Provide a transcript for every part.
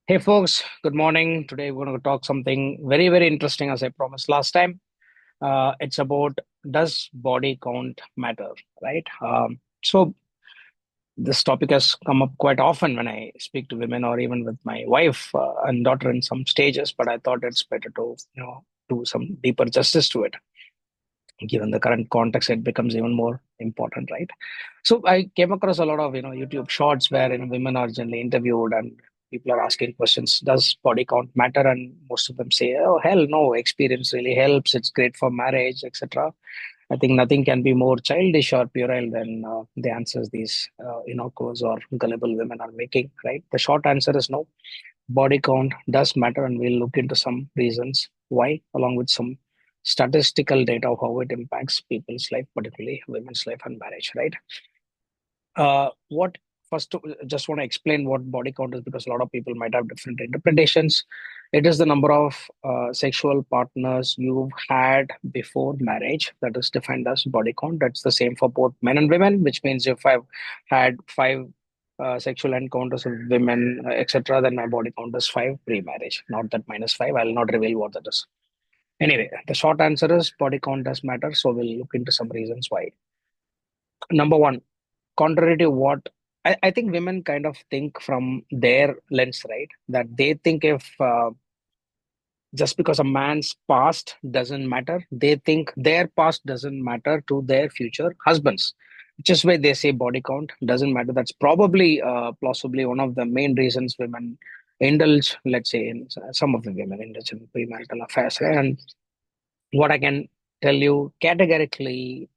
Hey folks, good morning. Today we're going to talk something very, very interesting as I promised last time. It's about does body count matter, right? So this topic has come up quite often when I speak to women or even with my wife and daughter in some stages, but I thought it's better to, do some deeper justice to it. Given the current context, it becomes even more important, right? So I came across a lot of YouTube shorts where women are generally interviewed and people are asking questions. Does body count matter? And most of them say, "Oh hell no! Experience really helps. It's great for marriage, etc." I think nothing can be more childish or puerile than the answers these innocuous or gullible women are making. Right? The short answer is no. Body count does matter, and we'll look into some reasons why, along with some statistical data of how it impacts people's life, particularly women's life and marriage, right? What first, just want to explain what body count is because a lot of people might have different interpretations. It is the number of sexual partners you've had before marriage that is defined as body count. That's the same for both men and women, which means if I've had five sexual encounters with women, etc., then my body count is five pre-marriage, not that minus five. I'll not reveal what that is. Anyway, the short answer is body count does matter. So we'll look into some reasons why. Number one, contrary to what I think women kind of think from their lens, right? That they think if just because a man's past doesn't matter, they think their past doesn't matter to their future husbands. Which is why they say body count doesn't matter. That's probably plausibly one of the main reasons women indulge, let's say, in some of the women indulge in premarital affairs. Right? And what I can tell you categorically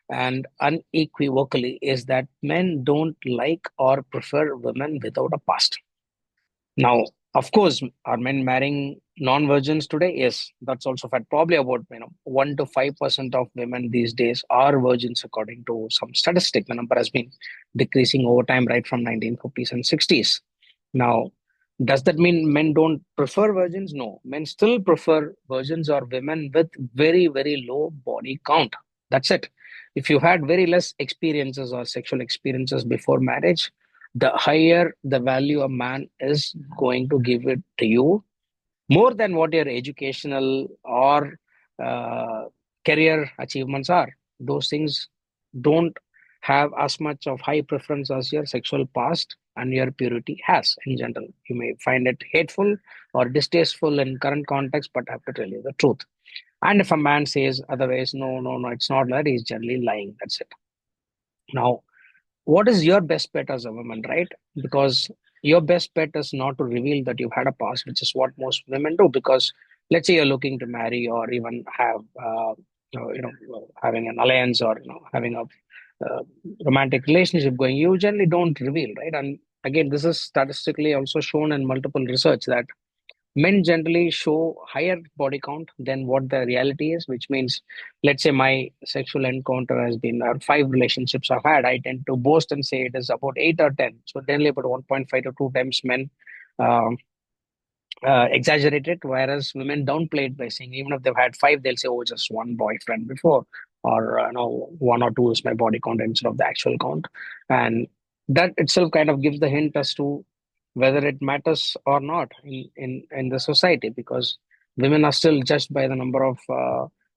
and unequivocally is that men don't like or prefer women without a past. Now, of course, are men marrying non-virgins today? Yes, that's also fact. Probably about 1 to 5% of women these days are virgins, according to some statistic. The number has been decreasing over time, right from 1950s and 60s. Now, does that mean men don't prefer virgins? No, men still prefer virgins or women with very, very low body count. That's it. If you had very less experiences or sexual experiences before marriage, the higher the value a man is going to give it to you, more than what your educational or uh, career achievements are. Those things don't have as much of high preference as your sexual past and your purity has in general. You may find it hateful or distasteful in current context, but I have to tell you the truth. And if a man says otherwise, no, no, no, it's not that, he's generally lying. That's it. Now, what is your best bet as a woman, right? Because your best bet is not to reveal that you've had a past, which is what most women do. Because let's say you're looking to marry or even have, having an alliance or having a uh, romantic relationship going, you generally don't reveal, right? And again, this is statistically also shown in multiple research that men generally show higher body count than what the reality is, which means, let's say my sexual encounter has been five relationships I've had. I tend to boast and say it is about eight or 10. So generally about 1.5 to 2 times men um, exaggerate it, whereas women downplay it by saying even if they've had five, they'll say, oh, just one boyfriend before, or no, one or two is my body count instead of the actual count. And that itself kind of gives the hint as to whether it matters or not in the society, because women are still judged by the number of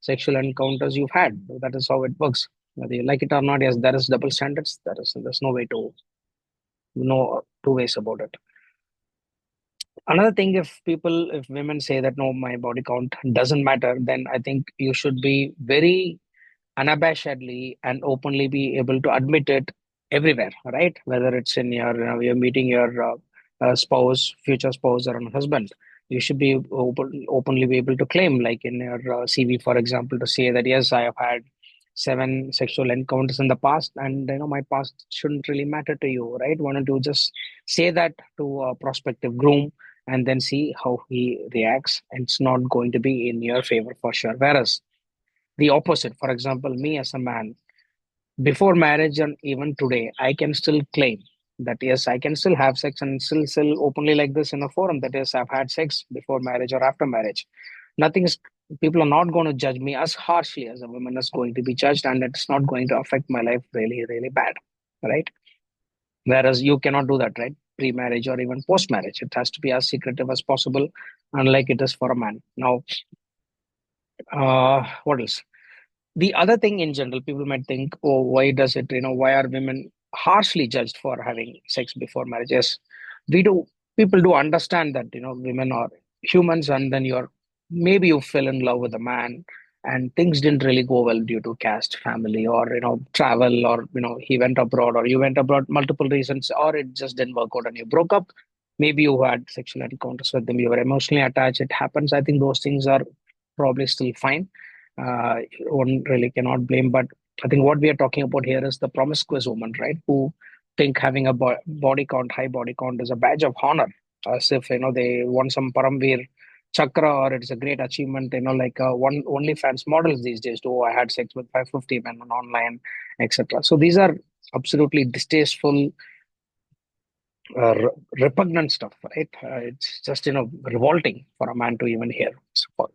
sexual encounters you've had. That is how it works. Whether you like it or not, yes, there is double standards. There's no way to no two ways about it. Another thing, if women say that no, my body count doesn't matter, then I think you should be very unabashedly and openly be able to admit it everywhere, right? Whether it's in your, you're meeting your spouse, future spouse, or an husband, you should be openly be able to claim, like in your CV, for example, to say that yes, I have had seven sexual encounters in the past, and my past shouldn't really matter to you, right? Why don't you just say that to a prospective groom and then see how he reacts? And it's not going to be in your favor for sure. Whereas the opposite, for example, me as a man, before marriage and even today, I can still claim that yes, I can still have sex and still openly like this in a forum that yes, I've had sex before marriage or after marriage. Nothing is People are not going to judge me as harshly as a woman is going to be judged, and it's not going to affect my life really, really bad. Right? Whereas you cannot do that, right? pre-marriage or even post-marriage. It has to be as secretive as possible, unlike it is for a man. Now, what else? The other thing in general, people might think, oh, why does it, why are women harshly judged for having sex before marriage? Yes, we do. People do understand that, women are humans, and then maybe you fell in love with a man and things didn't really go well due to caste, family, or, travel, or, he went abroad or you went abroad, multiple reasons, or it just didn't work out and you broke up. Maybe you had sexual encounters with them, you were emotionally attached. It happens. I think those things are probably still fine. One really cannot blame. But I think what we are talking about here is the promiscuous woman, right? Who think having a body count, high body count, is a badge of honor, as if they won some Paramveer Chakra, or it's a great achievement. Like one OnlyFans models these days. Oh, I had sex with 550 men on online, etc. So these are absolutely distasteful, repugnant stuff, right? It's just revolting for a man to even hear. So,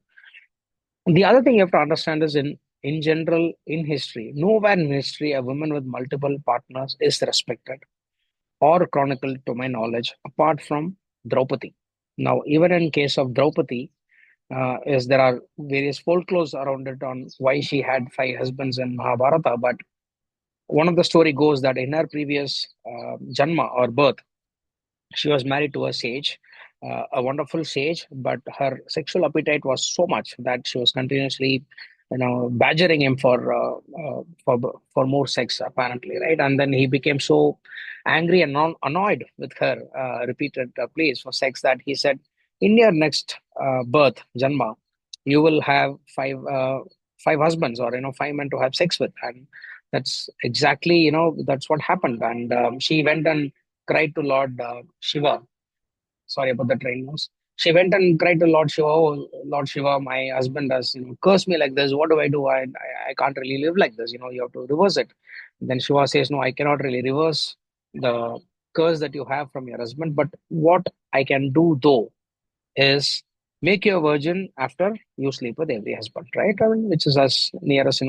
the other thing you have to understand is in general, in history, nowhere in history a woman with multiple partners is respected or chronicled to my knowledge, apart from Draupadi. Now, even in case of Draupadi, is there are various folklores around it on why she had five husbands in Mahabharata. But one of the story goes that in her previous janma or birth, she was married to a sage, a wonderful sage, but her sexual appetite was so much that she was continuously, badgering him for more sex, apparently, right? And then he became so angry and annoyed with her repeated pleas for sex that he said, "In your next birth, Janma, you will have five husbands, or five men to have sex with." And that's exactly, that's what happened. And she went and cried to Lord Shiva. Sorry about the train noise. She went and cried to Lord Shiva. Oh, Lord Shiva, my husband has cursed me like this. What do I do? I can't really live like this. You have to reverse it. Then Shiva says, no, I cannot really reverse the curse that you have from your husband. But what I can do though is make you a virgin after you sleep with every husband, right? I mean, which is as near as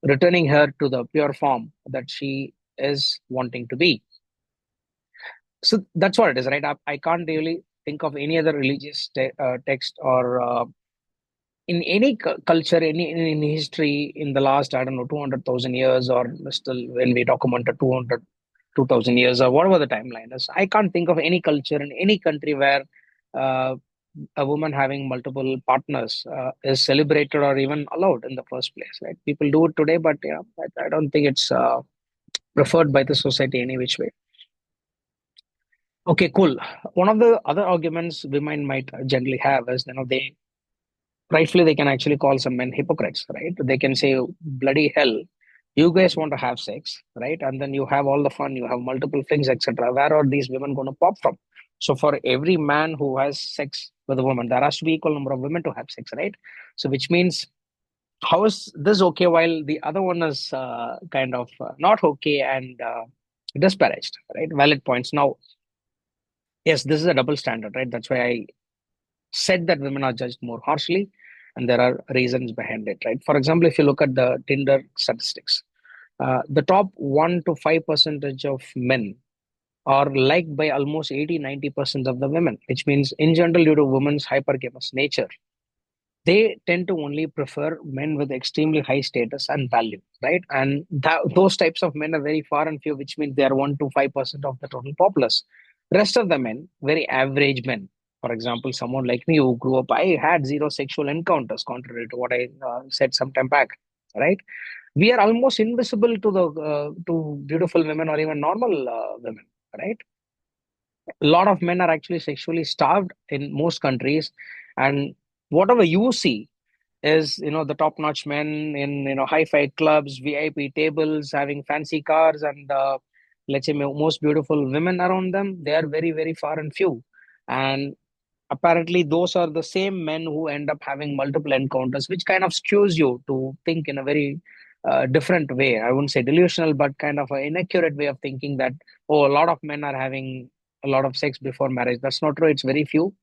returning her to the pure form that she is wanting to be. So that's what it is, right? I can't really think of any other religious text, or in any culture, in history, in the last, I don't know, 200,000 years, or still when we document 2,000 years, or whatever the timeline is. I can't think of any culture in any country where uh, a woman having multiple partners is celebrated or even allowed in the first place, right? People do it today, but yeah, I don't think it's preferred by the society any which way. Okay, cool. One of the other arguments women might generally have is, rightfully they can actually call some men hypocrites, right? They can say, bloody hell, you guys want to have sex, right? And then you have all the fun, you have multiple things, etc. Where are these women going to pop from? So for every man who has sex with a woman, there has to be equal number of women to have sex, right? So which means, how is this okay while the other one is kind of not okay and disparaged, right? Valid points. Now, yes, this is a double standard, right? That's why I said that women are judged more harshly, and there are reasons behind it, right? For example, if you look at the Tinder statistics, the top 1 to 5 percentage of men are liked by almost 80-90% of the women, which means in general, due to women's hypergamous nature, they tend to only prefer men with extremely high status and value, right? And those types of men are very far and few, which means they are 1 to 5% of the total populace. Rest of the men, very average men. For example, someone like me who grew up, I had zero sexual encounters, contrary to what I said some time back, right? We are almost invisible to the to beautiful women or even normal women, right? A lot of men are actually sexually starved in most countries, and whatever you see is the top notch men in high-fi clubs, VIP tables, having fancy cars, and let's say most beautiful women around them. They are very, very far and few, and apparently those are the same men who end up having multiple encounters, which kind of skews you to think in a very different way. I wouldn't say delusional, but kind of an inaccurate way of thinking that, oh, a lot of men are having a lot of sex before marriage. That's not true. It's very few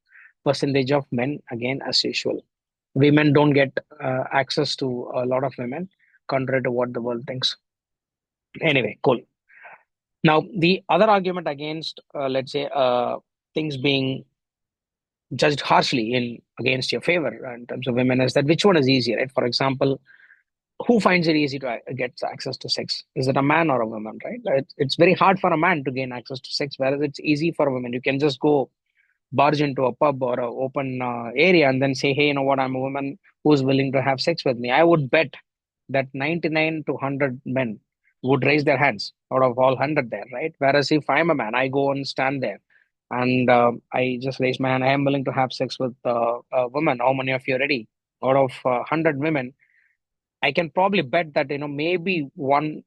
percentage of men, again, as usual. Women don't get access to a lot of women, contrary to what the world thinks. Anyway, cool. Now, the other argument against, let's say, things being judged harshly in against your favor in terms of women is that which one is easier, right? For example, who finds it easy to get access to sex? Is it a man or a woman, right? It's very hard for a man to gain access to sex, whereas it's easy for a woman. You can just go barge into a pub or a open area and then say, hey, you know what, I'm a woman who's willing to have sex with me. I would bet that 99 to 100 men would raise their hands out of all 100 there, right? Whereas if I'm a man, I go and stand there and I just raise my hand. I am willing to have sex with a woman. How many of you are ready? Out of 100 women, I can probably bet that, maybe one,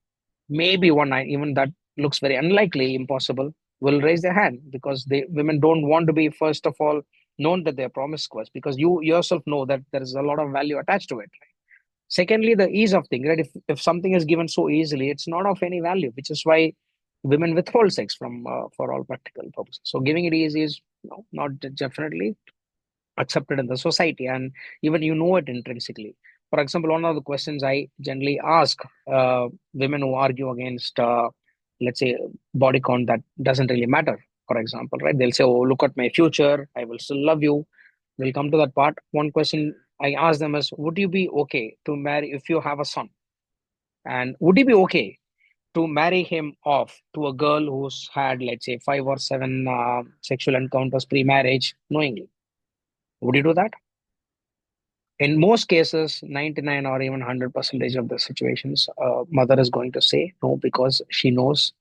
even that looks very unlikely, impossible, will raise their hand because they women don't want to be, first of all, known that they're promiscuous, because you yourself know that there is a lot of value attached to it. Secondly, the ease of thing, right? If something is given so easily, it's not of any value, which is why women withhold sex from for all practical purposes. So giving it easy is, not definitely accepted in the society, and even it intrinsically. For example, one of the questions I generally ask women who argue against, let's say, body count that doesn't really matter, for example, right? They'll say, oh, look at my future, I will still love you. We'll come to that part. One question I ask them is, would you be okay to marry if you have a son, and would you be okay to marry him off to a girl who's had, let's say, 5 or 7 sexual encounters pre-marriage knowingly? Would you do that? In most cases, 99 or even 100 percentage of the situations, mother is going to say no, because she knows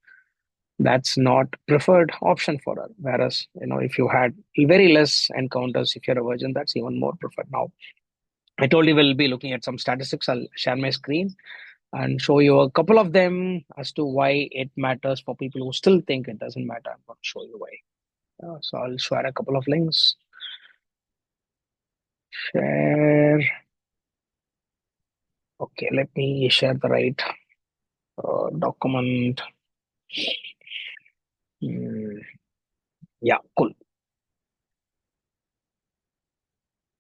that's not preferred option for her. Whereas, if you had very less encounters, if you're a virgin, that's even more preferred. Now, I told you we'll be looking at some statistics. I'll share my screen and show you a couple of them as to why it matters for people who still think it doesn't matter. I'm going to show you why. So I'll share a couple of links. Share. Okay, let me share the right document. Hmm, yeah, cool.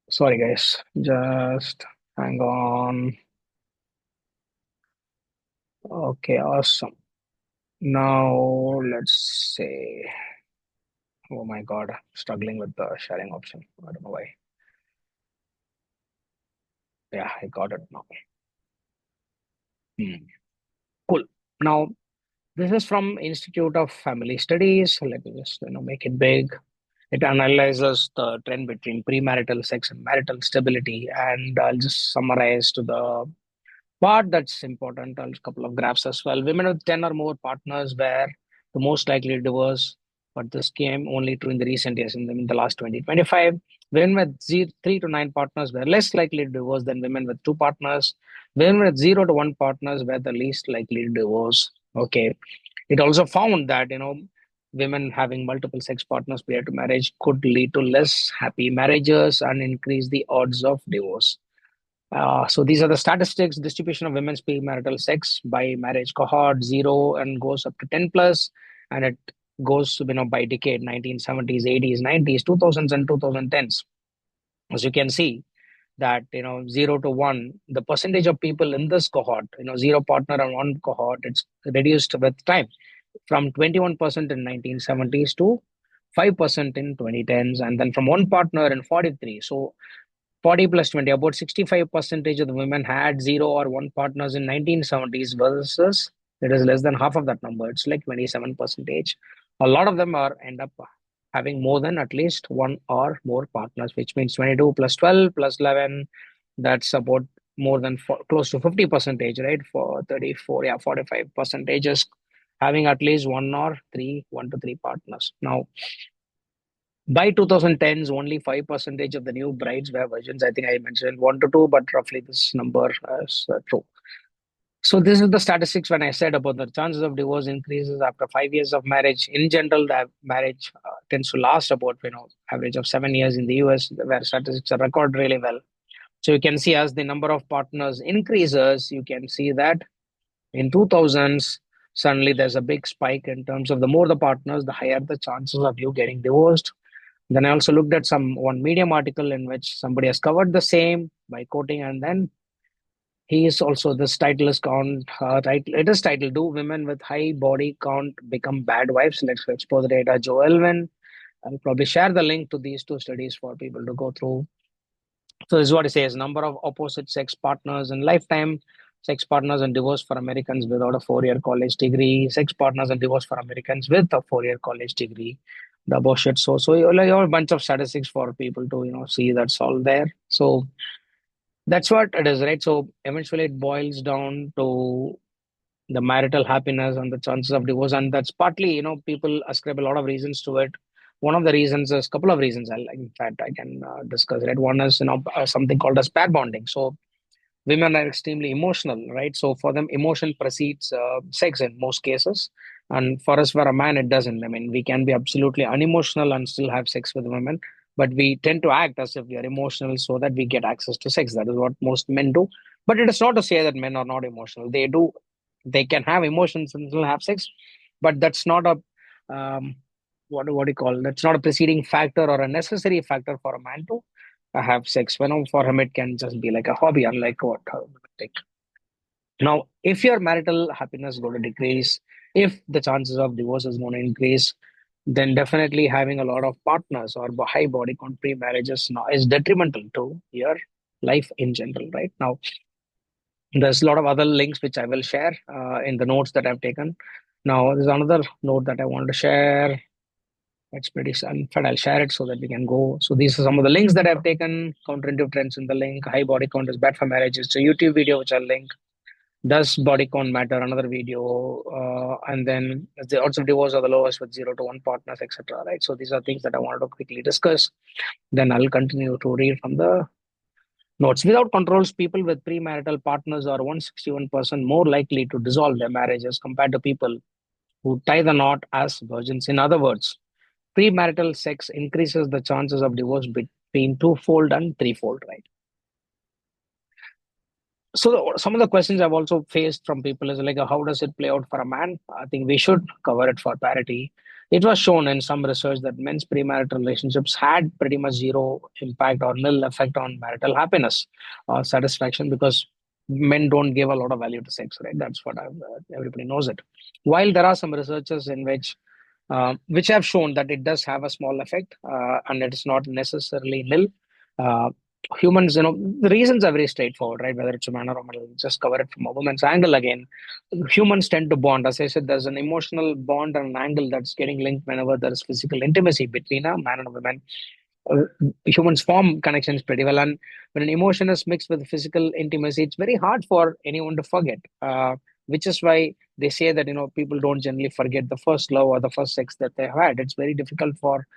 Sorry, guys. Just hang on. Okay, awesome. Now, let's say, oh my God, struggling with the sharing option. I don't know why. Yeah, I got it now. Hmm, cool. Now, this is from Institute of Family Studies. Let me just, make it big. It analyzes the trend between premarital sex and marital stability. And I'll just summarize to the part that's important. A couple of graphs as well. Women with 10 or more partners were the most likely to divorce, but this came only true in the recent years, in the last 2025. Women with 3 to 9 partners were less likely to divorce than women with 2 partners. Women with 0 to 1 partners were the least likely to divorce. Okay. It also found that, women having multiple sex partners prior to marriage could lead to less happy marriages and increase the odds of divorce. So these are the statistics: distribution of women's premarital sex by marriage cohort, 0 and goes up to 10 plus, and it goes, by decade: 1970s, 80s, 90s, 2000s, and 2010s. As you can see, that 0 to 1, the percentage of people in this cohort, 0 partner and 1 cohort, it's reduced with time from 21% in 1970s to 5% in 2010s, and then from 1 partner in 43. So 40 plus 20, about 65 percentage of the women had 0 or 1 partners in 1970s, versus it is less than half of that number. It's like 27 percentage. A lot of them are end up having more than at least 1 or more partners, which means 22 plus 12 plus 11, that's about more than close to 50 percentage, right? For 34, yeah, 45 percentages having at least 1 to 3 partners. Now, by 2010s, only 5% of the new brides were virgins. I think I mentioned 1 to 2, but roughly this number is true. So this is the statistics when I said about the chances of divorce increases after 5 years of marriage. In general, the marriage tends to last about, average of 7 years in the US, where statistics are recorded really well. So you can see as the number of partners increases, you can see that in 2000s, suddenly there's a big spike in terms of the more the partners, the higher the chances of you getting divorced. Then I also looked at one Medium article in which somebody has covered the same by quoting, and then He is also this title is count. Title it is titled "Do Women with High Body Count Become Bad Wives?" Let's explore the data. Joe Elvin. I'll probably share the link to these two studies for people to go through. So this is what it says: number of opposite sex partners in lifetime, sex partners and divorce for Americans without a 4 year college degree, sex partners and divorce for Americans with a 4 year college degree. The bullshit. So you have a bunch of statistics for people to see that's all there. So that's what it is, right? So eventually it boils down to the marital happiness and the chances of divorce, and that's partly people ascribe a lot of reasons to it. One of the reasons is, couple of reasons, in fact I can discuss, right? One is something called as pair bonding. So women are extremely emotional, right? So for them, emotion precedes sex in most cases. And for us, for a man, it doesn't. I mean, we can be absolutely unemotional and still have sex with women, but we tend to act as if we are emotional so that we get access to sex. That is what most men do. But it is not to say that men are not emotional. They do, they can have emotions and still have sex, but that's not a, what do you call, that's not a preceding factor or a necessary factor for a man to have sex. When for him it can just be like a hobby, unlike what women think. Now, if your marital happiness is going to decrease, if the chances of divorce is going to increase, then definitely having a lot of partners or high body count pre-marriages now is detrimental to your life in general. Right now, there's a lot of other links which I will share in the notes that I've taken. Now, there's another note that I wanted to share. It's pretty, in fact, I'll share it so that we can go. So these are some of the links that I've taken. Counterintuitive trends in the link. High body count is bad for marriage. It's a YouTube video which I'll link. Does body count matter? Another video. And then the odds of divorce are the lowest with 0 to 1 partners, etc. Right. So these are things that I wanted to quickly discuss. Then I'll continue to read from the notes. Without controls, people with premarital partners are 161% more likely to dissolve their marriages compared to people who tie the knot as virgins. In other words, premarital sex increases the chances of divorce between twofold and threefold, right? So some of the questions I've also faced from people is like, how does it play out for a man? I think we should cover it for parity. It was shown in some research that men's premarital relationships had pretty much zero impact or nil effect on marital happiness or satisfaction because men don't give a lot of value to sex, right? That's what everybody knows it. While there are some researchers in which have shown that it does have a small effect and it's not necessarily nil. Uh, Humans, the reasons are very straightforward, right? Whether it's a man or a woman, I'll just cover it from a woman's angle again. Humans tend to bond. As I said, there's an emotional bond and an angle that's getting linked whenever there's physical intimacy between a man and a woman. Uh, Humans form connections pretty well. And when an emotion is mixed with physical intimacy, it's very hard for anyone to forget. Which is why they say that people don't generally forget the first love or the first sex that they have had. It's very difficult for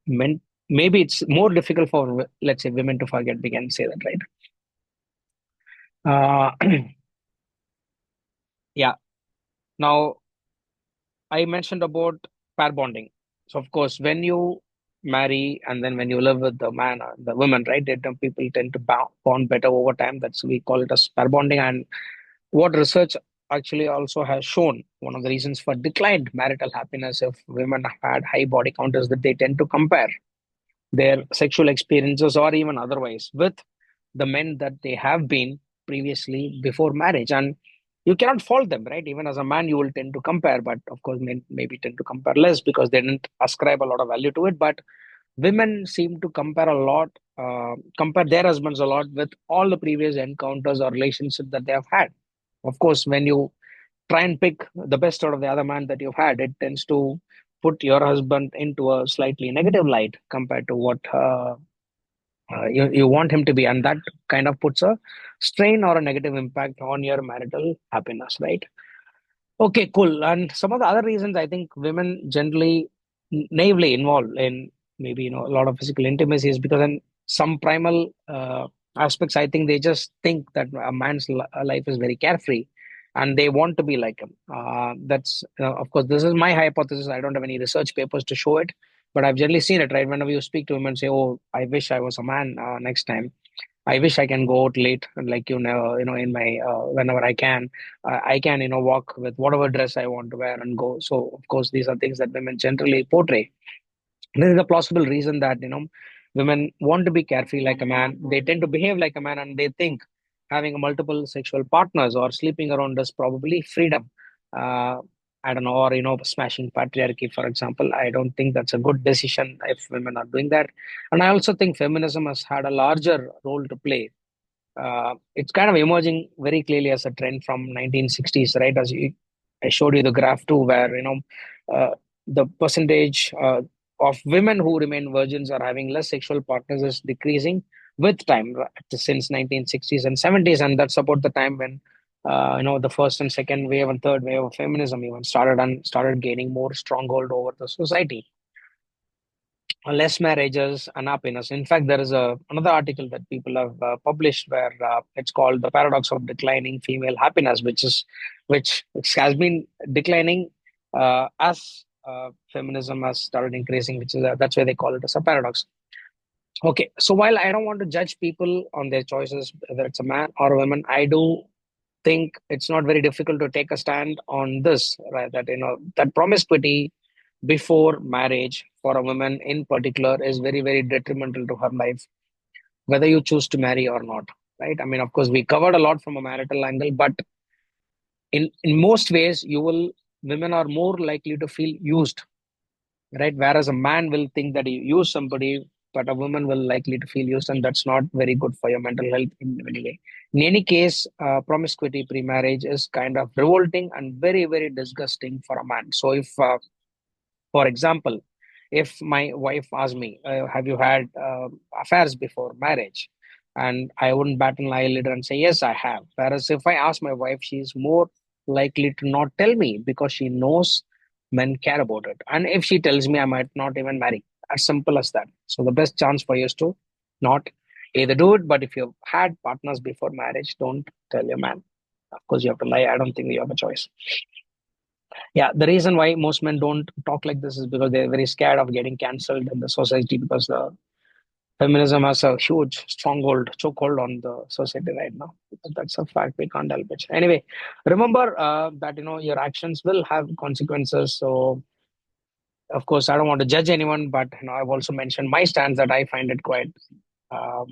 men. Maybe it's more difficult for, let's say, women to forget. We can say that, right? Uh, yeah. Now, I mentioned about pair bonding. So, of course, when you marry and then when you live with the man or the woman, right, people tend to bond better over time. That's we call it as pair bonding. And what research actually also has shown, one of the reasons for declined marital happiness if women had high body count is that they tend to compare their sexual experiences or even otherwise with the men that they have been previously before marriage. And you cannot fault them, right? Even as a man, you will tend to compare, but of course, men maybe tend to compare less because they didn't ascribe a lot of value to it. But women seem to compare a lot, compare their husbands a lot with all the previous encounters or relationships that they have had. Of course, when you try and pick the best out of the other man that you've had, it tends to put your husband into a slightly negative light compared to what you want him to be. And that kind of puts a strain or a negative impact on your marital happiness, right? Okay, cool. And some of the other reasons I think women generally naively involved in maybe a lot of physical intimacy is because in some primal aspects, I think they just think that a man's life is very carefree, and they want to be like him. That's of course this is my hypothesis. I don't have any research papers to show it, but I've generally seen it. Right, whenever you speak to women, say, "Oh, I wish I was a man next time." I wish I can go out late, like in my whenever I can. I can walk with whatever dress I want to wear and go. So of course these are things that women generally portray. There is a plausible reason that women want to be carefree like a man. They tend to behave like a man, and they think. having multiple sexual partners or sleeping around is probably freedom. Uh, I don't know, or smashing patriarchy, for example. I don't think that's a good decision if women are doing that. And I also think feminism has had a larger role to play. It's kind of emerging very clearly as a trend from 1960s, right? I showed you the graph too, where uh, the percentage of women who remain virgins or having less sexual partners is decreasing with time, right, since 1960s and 70s, and that's about the time when the first and second wave and third wave of feminism even started gaining more stronghold over the society. Less marriages, unhappiness. In fact, there is another article that people have published where it's called the paradox of declining female happiness, which has been declining as feminism has started increasing, which is that's why they call it as a paradox. Okay, so while I don't want to judge people on their choices, whether it's a man or a woman, I do think it's not very difficult to take a stand on this, right? That that promiscuity before marriage for a woman in particular is very, very detrimental to her life, whether you choose to marry or not, right? I mean, of course, we covered a lot from a marital angle, but in most ways, women are more likely to feel used, right? Whereas a man will think that he used somebody, but a woman will likely to feel used, and that's not very good for your mental health in any way. In any case, promiscuity pre-marriage is kind of revolting and very, very disgusting for a man. So if for example, if my wife asks me, "Have you had affairs before marriage?" and I wouldn't bat an eyelid and say, "Yes, I have." Whereas if I ask my wife, she's more likely to not tell me because she knows men care about it. And if she tells me, I might not even marry. As simple as that. So the best chance for you is to not either do it, but if you've had partners before marriage, don't tell your man. Of course, you have to lie. I don't think you have a choice. Yeah, the reason why most men don't talk like this is because they're very scared of getting cancelled in the society because the feminism has a huge stronghold, chokehold on the society right now. That's a fact. We can't help it. Anyway, remember that your actions will have consequences. So, of course, I don't want to judge anyone, but I've also mentioned my stance that I find it quite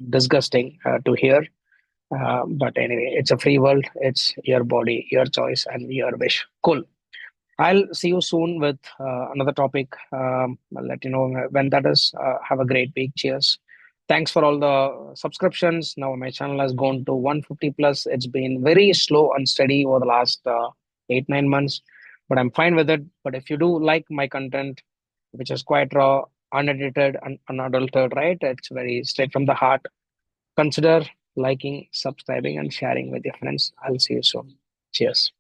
disgusting to hear. But anyway, it's a free world. It's your body, your choice, and your wish. Cool. I'll see you soon with another topic. I'll let you know when that is. Have a great week. Cheers. Thanks for all the subscriptions. Now my channel has gone to 150 plus. It's been very slow and steady over the last 8 9 months, but I'm fine with it. But if you do like my content, which is quite raw, unedited, and unadulterated, right? It's very straight from the heart. Consider liking, subscribing, and sharing with your friends. I'll see you soon. Cheers.